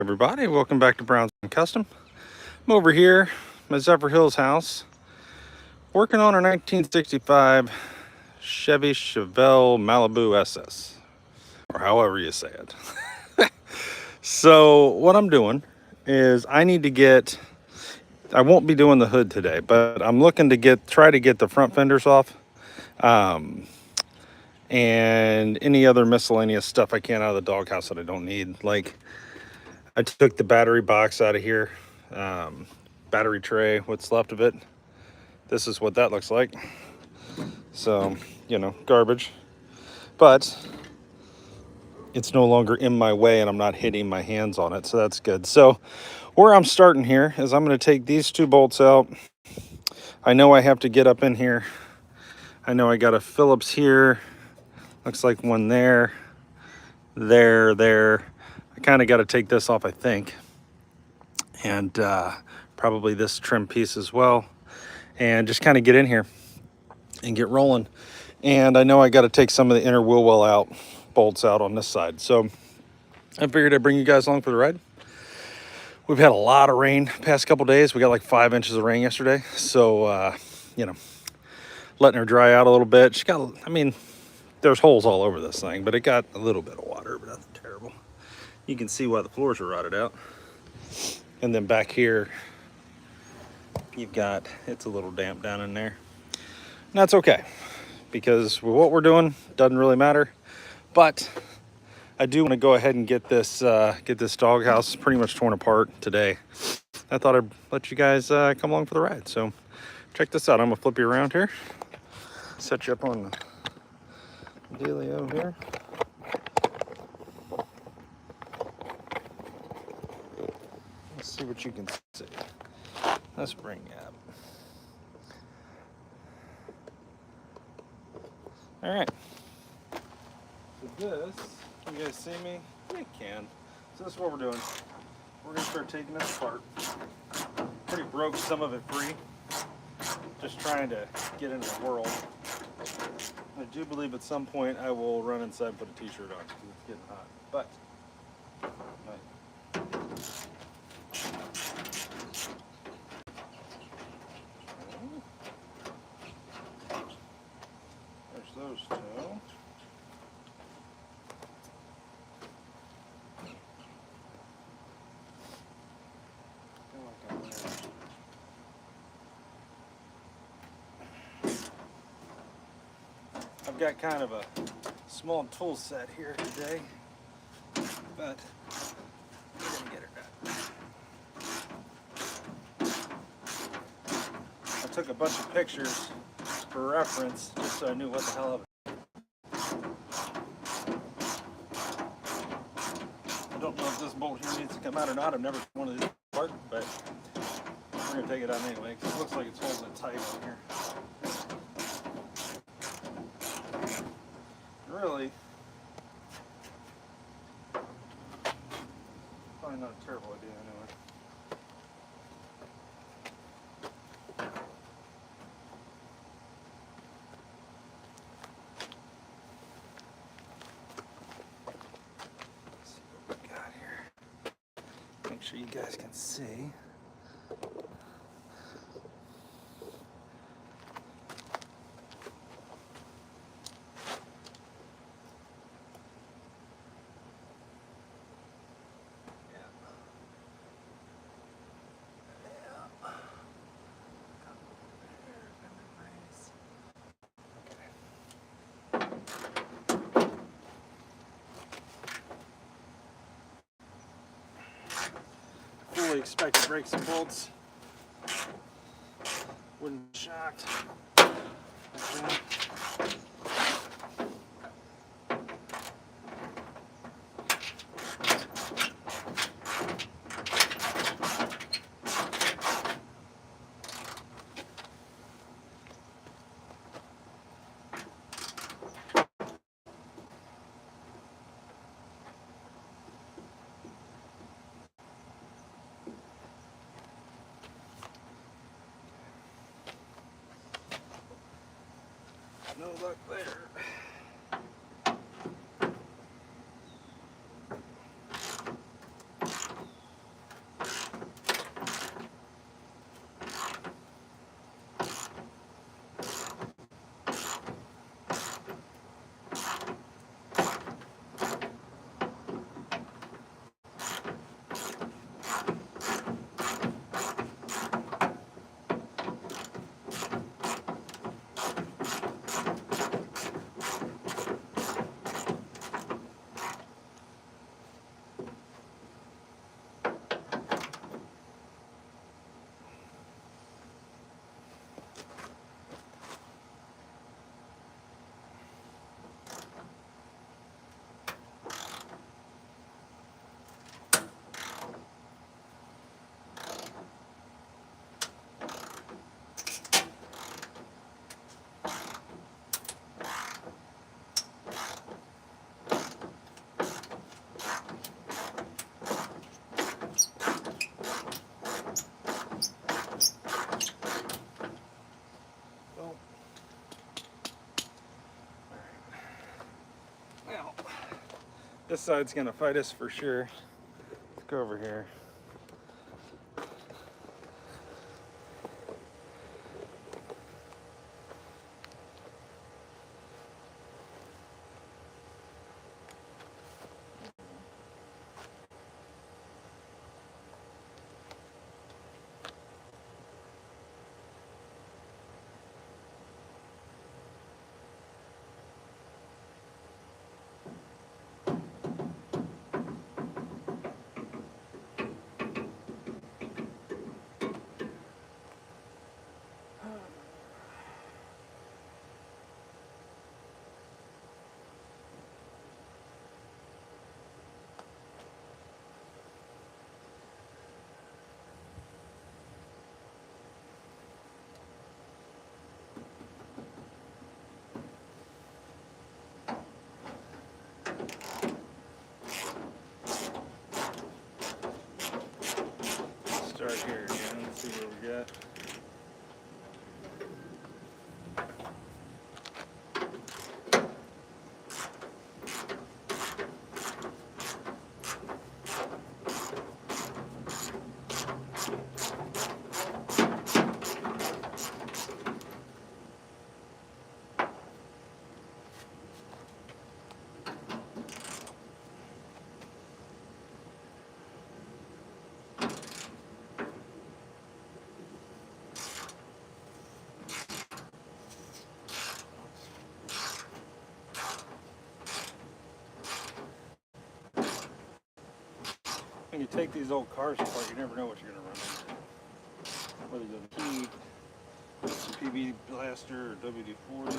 Everybody, welcome back to Brown's Custom. I'm over here, my Zephyr Hills house, working on a 1965 Chevy Chevelle Malibu SS, or however you say it. So what I'm doing is I need to get, I won't be doing the hood today, but I'm looking to try to get the front fenders off, and any other miscellaneous stuff I can out of the doghouse that I don't need. Like, I took the battery box out of here, battery tray, what's left of it. This is what that looks like. So, garbage. But it's no longer in my way and I'm not hitting my hands on it, so that's good. So where I'm starting here is I'm going to take these two bolts out. I know I have to get up in here. I know I got a Phillips here. Looks like one there. There. I kind of got to take this off, I think. And probably this trim piece as well. And just kind of get in here and get rolling. And I know I got to take some of the inner wheel well out, bolts out on this side. So I figured I'd bring you guys along for the ride. We've had a lot of rain past couple days. We got like 5 inches of rain yesterday. So, letting her dry out a little bit. She got, there's holes all over this thing, but it got a little bit of water, but nothing terrible. You can see why the floors are rotted out. And then back here, you've got, it's a little damp down in there. And that's okay, because with what we're doing, doesn't really matter. But I do want to go ahead and get this doghouse pretty much torn apart today. I thought I'd let you guys come along for the ride. So check this out. I'm gonna flip you around here, set you up on the dealio here. Let's see what you can see. Let's bring you up. All right. So this, you guys see me? You can. So this is what we're doing. We're gonna start taking this apart. Pretty broke some of it free. Just trying to get into the world. I do believe at some point I will run inside and put a t-shirt on because it's getting hot. But there's those two. I've got kind of a small tool set here today, but we're gonna get her done. I took a bunch of pictures for reference, just so I knew what the hell of it. I don't know if this bolt here needs to come out or not. I've never one of these apart, but we're gonna take it out anyway because it looks like it's holding it tight on here. Really, probably not a terrible idea anyway. Let's see what we got here. Make sure you guys can see. Fully expect to break some bolts. Wouldn't be shocked. Okay. No luck there. This side's gonna fight us for sure. Let's go over here. Start here again, let's see what we got. When you take these old cars apart, you never know what you're going to run into. Whether it's a key, PB blaster, or WD-40,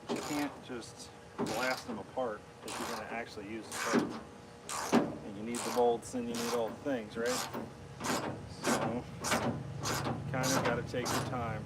but you can't just blast them apart if you're going to actually use the part. And you need the bolts and you need all the things, right? So, kind of got to take your time.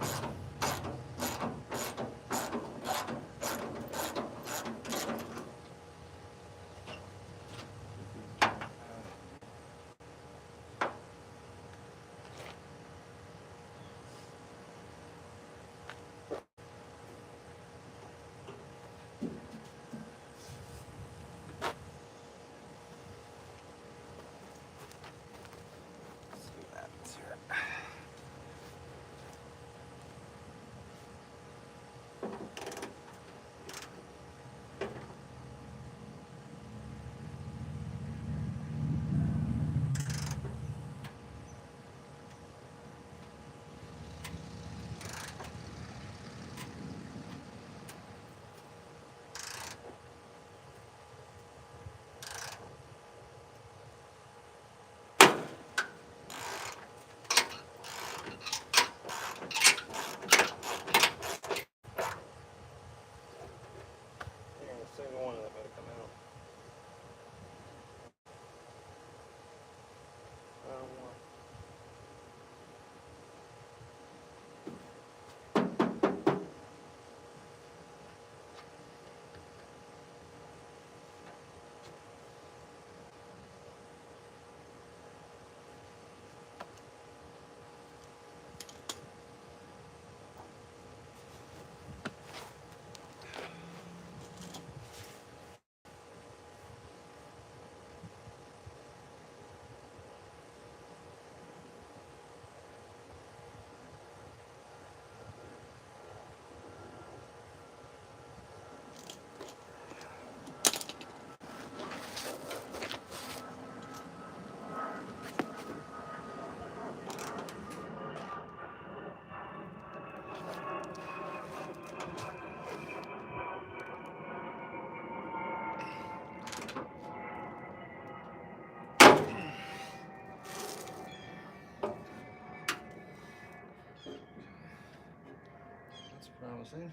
Single one of them better come out. I don't want. That's promising.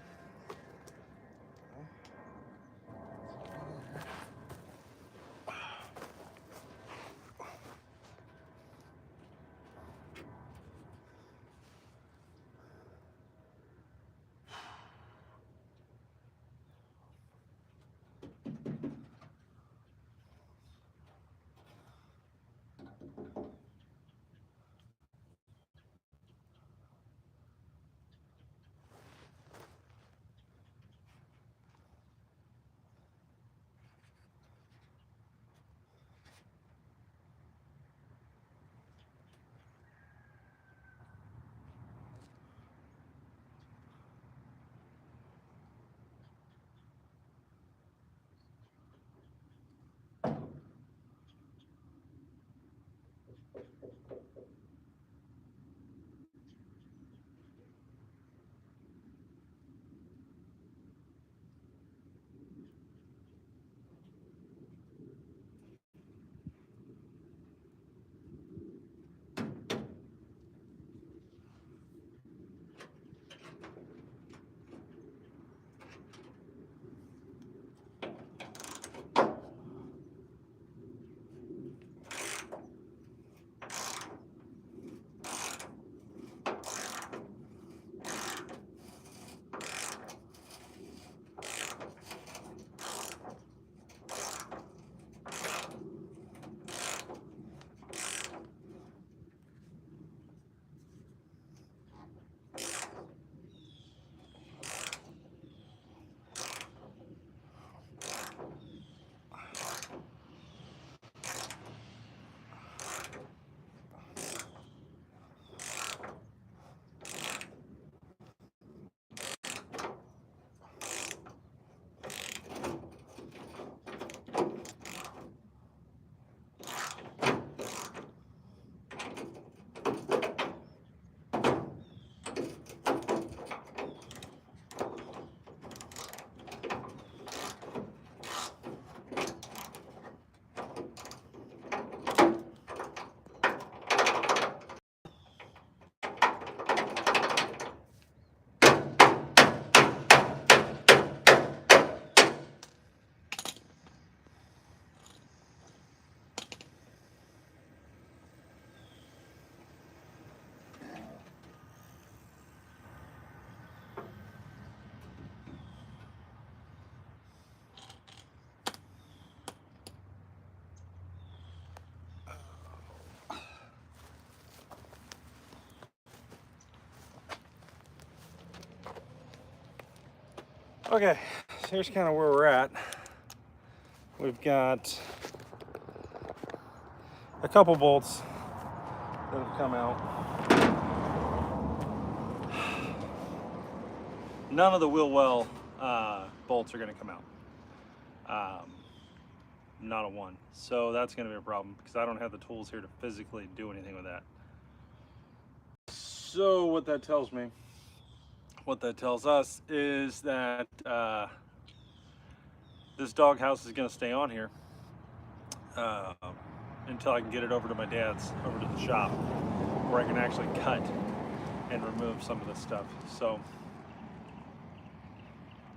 Okay, so here's kind of where we're at. We've got a couple bolts that have come out. None of the wheel well bolts are going to come out. Not a one. So that's going to be a problem because I don't have the tools here to physically do anything with that. So what that tells me, what that tells us is that this doghouse is going to stay on here until I can get it over to my dad's, over to the shop, where I can actually cut and remove some of this stuff. So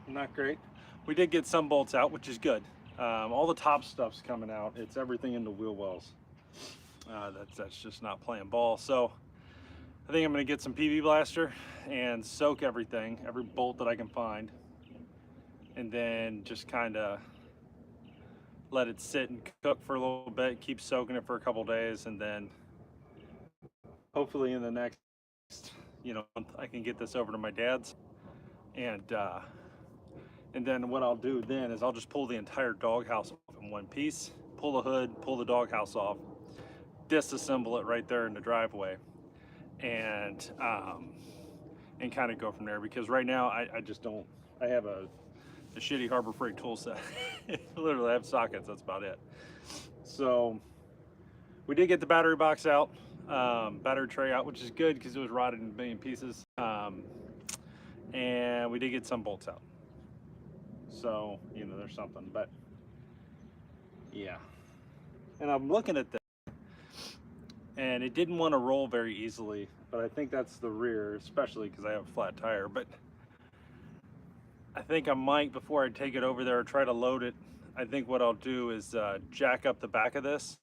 not great. We did get some bolts out, which is good. All the top stuff's coming out. It's everything in the wheel wells. That's just not playing ball. So I think I'm gonna get some PV blaster and soak everything, every bolt that I can find, and then just kind of let it sit and cook for a little bit, keep soaking it for a couple days, and then hopefully in the next, month I can get this over to my dad's, and then what I'll do then is I'll just pull the entire doghouse off in one piece, pull the hood, pull the doghouse off, disassemble it right there in the driveway, and kind of go from there, because right now I just don't, I have a shitty Harbor Freight tool set. Literally I have sockets, that's about it. So we did get the battery box out, battery tray out, which is good because it was rotted in a million pieces, and we did get some bolts out. So, there's something, but yeah. And I'm looking at this, and it didn't want to roll very easily, but I think that's the rear, especially because I have a flat tire. But I think I might, before I take it over there or try to load it, I think what I'll do is jack up the back of this,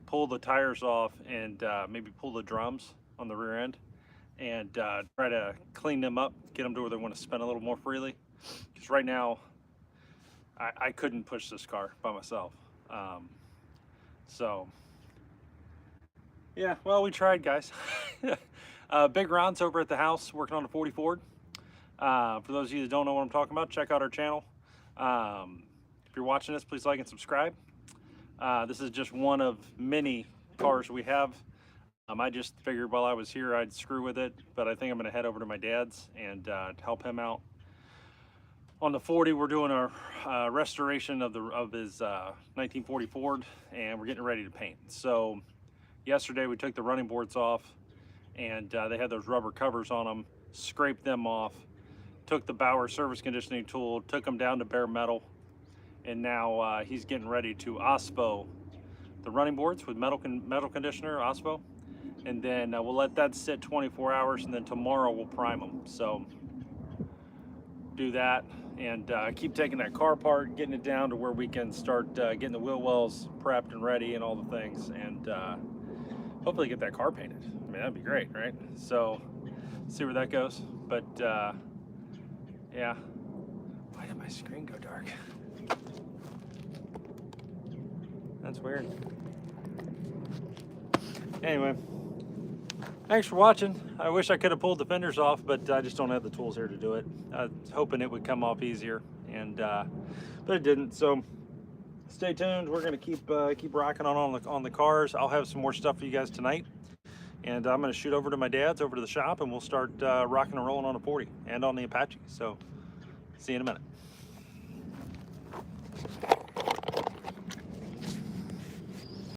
pull the tires off, and maybe pull the drums on the rear end, and try to clean them up, get them to where they want to spin a little more freely. Because right now, I couldn't push this car by myself. So, yeah, well, we tried, guys. Big Ron's over at the house working on a 40 Ford. For those of you that don't know what I'm talking about, check out our channel. If you're watching this, please like and subscribe. This is just one of many cars we have. I just figured while I was here I'd screw with it, but I think I'm going to head over to my dad's and help him out. On the 40, we're doing a restoration of his 1940 Ford, and we're getting ready to paint. So Yesterday we took the running boards off, and they had those rubber covers on them, scraped them off, took the Bauer surface conditioning tool, took them down to bare metal, and now he's getting ready to OSPO the running boards with metal conditioner, OSPO, and then we'll let that sit 24 hours, and then tomorrow we'll prime them. So do that, and keep taking that car apart, getting it down to where we can start getting the wheel wells prepped and ready and all the things, and hopefully get that car painted. I mean, that'd be great, right? So see where that goes. But yeah, why did my screen go dark? That's weird. Anyway, thanks for watching. I wish I could have pulled the fenders off, but I just don't have the tools here to do it. I was hoping it would come off easier, and but it didn't. So stay tuned. We're gonna keep rocking on the cars. I'll have some more stuff for you guys tonight, and I'm gonna shoot over to my dad's, over to the shop, and we'll start rocking and rolling on a 40 and on the Apache. So see you in a minute.